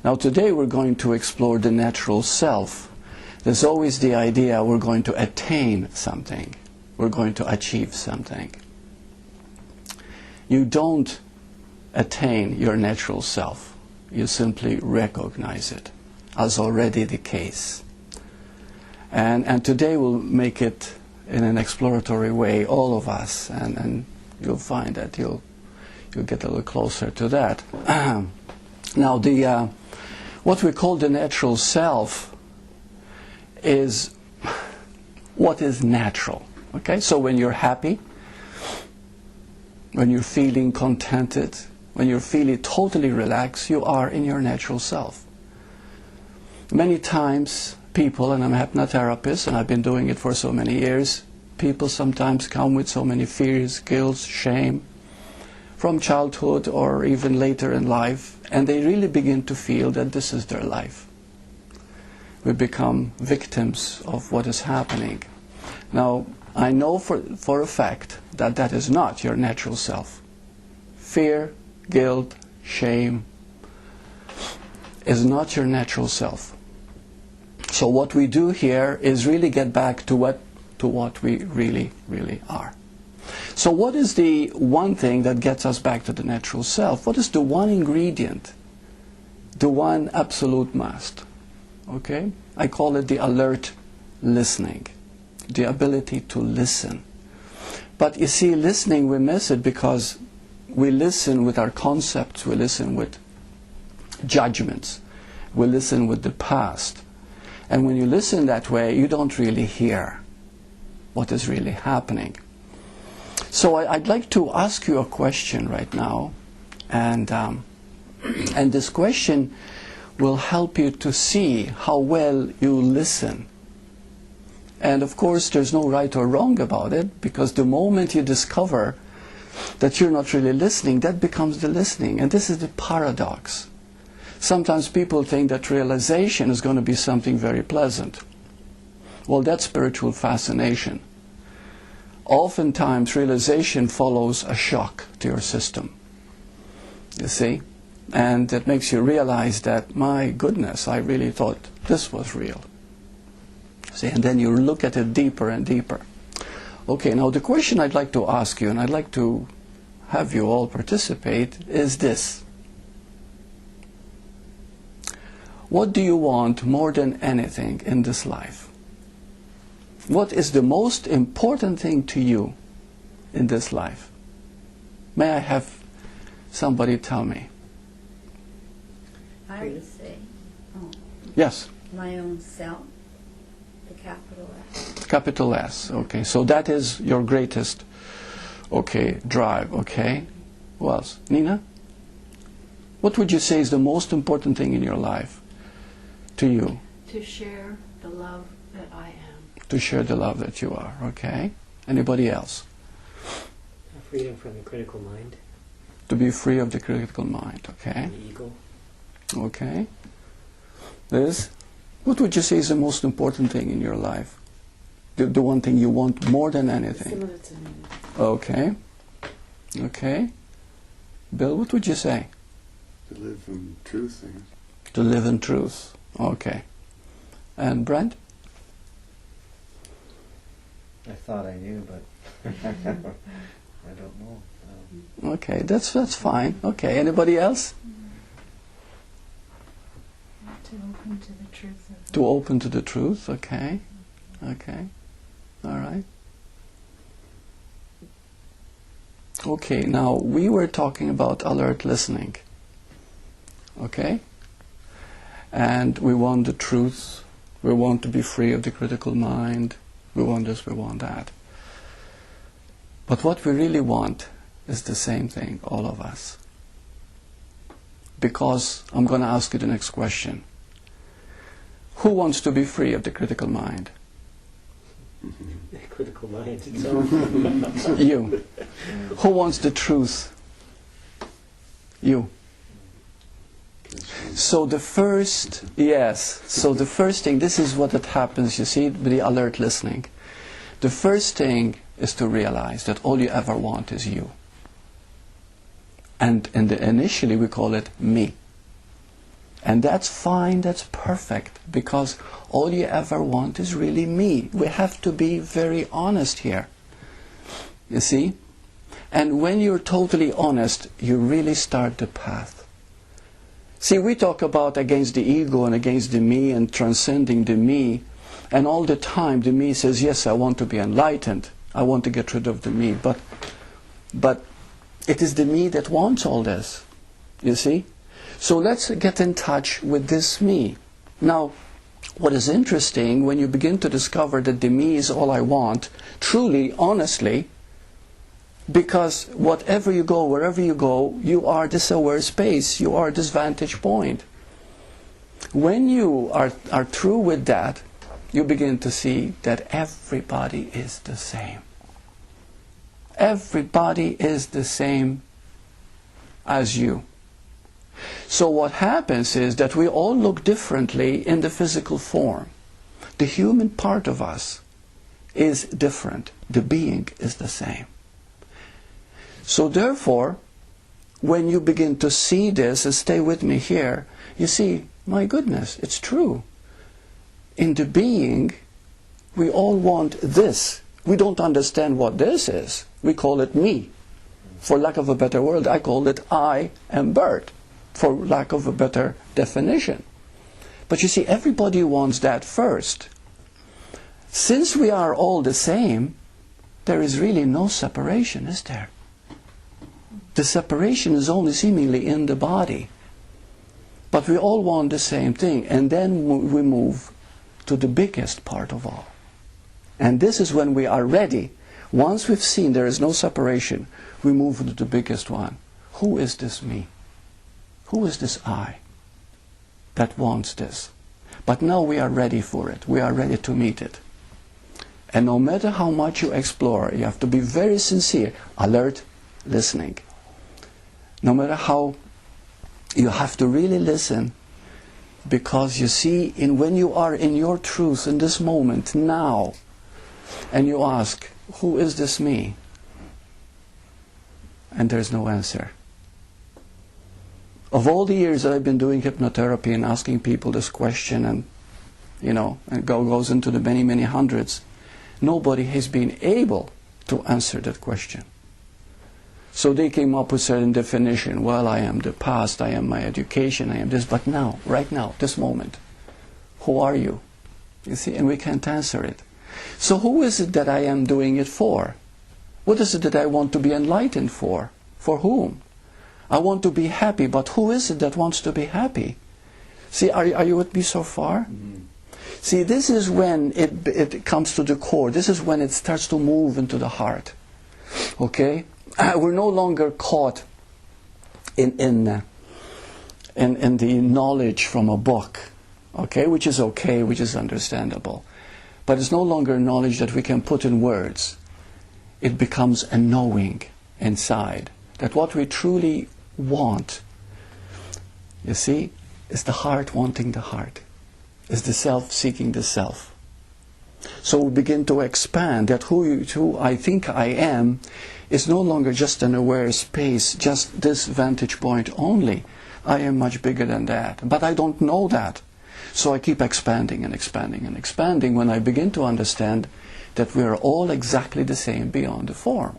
Now today we're going to explore the natural self. There's always the idea we're going to attain something. We're going to achieve something. You don't attain your natural self. You simply recognize it as already the case. And today we'll make it in an exploratory way, all of us, and you'll find that you'll get a little closer to that. Now, what we call the natural self is what is natural. Okay, so when you're happy, when you're feeling contented, when you're feeling totally relaxed, you are in your natural self. Many times people, and I'm a hypnotherapist and I've been doing it for so many years, people sometimes come with so many fears, guilt, shame from childhood or even later in life, and they really begin to feel that this is their life. We become victims of what is happening. Now, I know for a fact that that is not your natural self. Fear, guilt, shame is not your natural self. So what we do here is really get back to what we really are. So what is the one thing that gets us back to the natural self? What is the one ingredient? The one absolute must? Okay? I call it the alert listening. The ability to listen. But you see, listening, we miss it because we listen with our concepts, we listen with judgments, we listen with the past. And when you listen that way, you don't really hear what is really happening. So I'd like to ask you a question right now, and this question will help you to see how well you listen. And of course, there's no right or wrong about it, because the moment you discover that you're not really listening, that becomes the listening. And this is the paradox. Sometimes people think that realization is going to be something very pleasant. Well, that's spiritual fascination. Oftentimes, realization follows a shock to your system. You see? And it makes you realize that, my goodness, I really thought this was real. See, and then you look at it deeper and deeper. Okay, now the question I'd like to ask you, and I'd like to have you all participate, is this. What do you want more than anything in this life? What is the most important thing to you in this life? May I have somebody tell me? I would say, yes, my own self, the capital S. Capital S, okay. So that is your greatest, okay, drive, okay. Who else? Nina? What would you say is the most important thing in your life to you? To share the love that I am. To share the love that you are, okay. Anybody else? Freedom from the critical mind. To be free of the critical mind, okay. The ego. Okay. Liz, what would you say is the most important thing in your life? The one thing you want more than anything? Similar to me. Okay. Okay. Bill, what would you say? To live in truth. To live in truth. Okay. And Brent? I thought I knew, but I don't know. Okay, that's fine. Okay, anybody else? To open to the truth of To open to the truth, okay. Okay. All right. Okay, now we were talking about alert listening. Okay? And we want the truth. We want to be free of the critical mind. We want this, we want that. But what we really want is the same thing, all of us. Because I'm going to ask you the next question. Who wants to be free of the critical mind? The critical mind itself. You. Who wants the truth? You. So the first thing, this is what it happens, you see, with the alert listening. The first thing is to realize that all you ever want is you. And initially we call it me. And that's fine, that's perfect, because all you ever want is really me. We have to be very honest here. You see? And when you're totally honest, you really start the path. See, we talk about against the ego and against the me and transcending the me, and all the time the me says, yes, I want to be enlightened. I want to get rid of the me. But it is the me that wants all this. You see? So let's get in touch with this me. Now, what is interesting, when you begin to discover that the me is all I want, truly, honestly, because whatever you go, wherever you go, you are this aware space, you are this vantage point. When you are through with that, you begin to see that everybody is the same. Everybody is the same as you. So what happens is that we all look differently in the physical form. The human part of us is different. The being is the same. So therefore, when you begin to see this, and stay with me here, you see, my goodness, it's true. In the being, we all want this. We don't understand what this is. We call it me. For lack of a better word, I call it I am Burt, for lack of a better definition. But you see, everybody wants that first. Since we are all the same, there is really no separation, is there? The separation is only seemingly in the body. But we all want the same thing. And then we move to the biggest part of all. And this is when we are ready. Once we've seen there is no separation, we move to the biggest one. Who is this me? Who is this I that wants this? But now we are ready for it. We are ready to meet it. And no matter how much you explore, you have to be very sincere, alert, listening. No matter how, you have to really listen, because you see, when you are in your truth in this moment, now, and you ask, who is this me? And there's no answer. Of all the years that I've been doing hypnotherapy and asking people this question, and and goes into the many, many hundreds, nobody has been able to answer that question. So they came up with certain definition. Well, I am the past, I am my education, I am this. But now, right now, this moment, who are you? You see, and we can't answer it. So who is it that I am doing it for? What is it that I want to be enlightened for? For whom? I want to be happy, but who is it that wants to be happy? See, are you with me so far? Mm-hmm. See, this is when it comes to the core. This is when it starts to move into the heart. Okay? We're no longer caught in the knowledge from a book, okay, which is understandable. But it's no longer knowledge that we can put in words. It becomes a knowing inside that what we truly want, you see, is the heart wanting the heart, is the self seeking the self. So we begin to expand that who I think I am is no longer just an aware space, just this vantage point only. I am much bigger than that. But I don't know that. So I keep expanding and expanding and expanding when I begin to understand that we are all exactly the same beyond the form.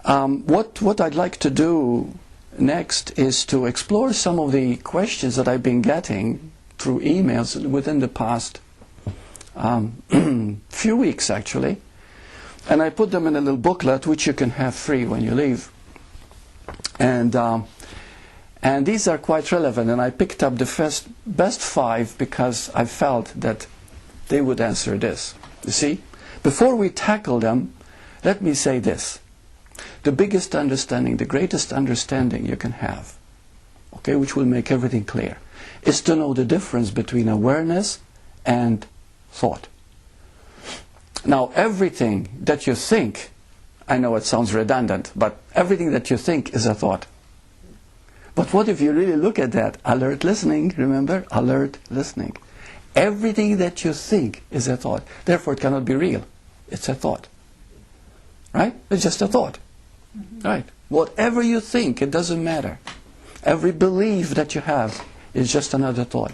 What I'd like to do next is to explore some of the questions that I've been getting through emails within the past few weeks, actually. And I put them in a little booklet which you can have free when you leave. And these are quite relevant, and I picked up the best 5 because I felt that they would answer this. You see? Before we tackle them, let me say this. The biggest understanding, the greatest understanding you can have, okay, which will make everything clear, is to know the difference between awareness and thought. Now, everything that you think, I know it sounds redundant, but everything that you think is a thought. But what if you really look at that? Alert listening, remember? Alert listening. Everything that you think is a thought. Therefore, it cannot be real. It's a thought. Right? It's just a thought. Mm-hmm. Right? Whatever you think, it doesn't matter. Every belief that you have is just another thought.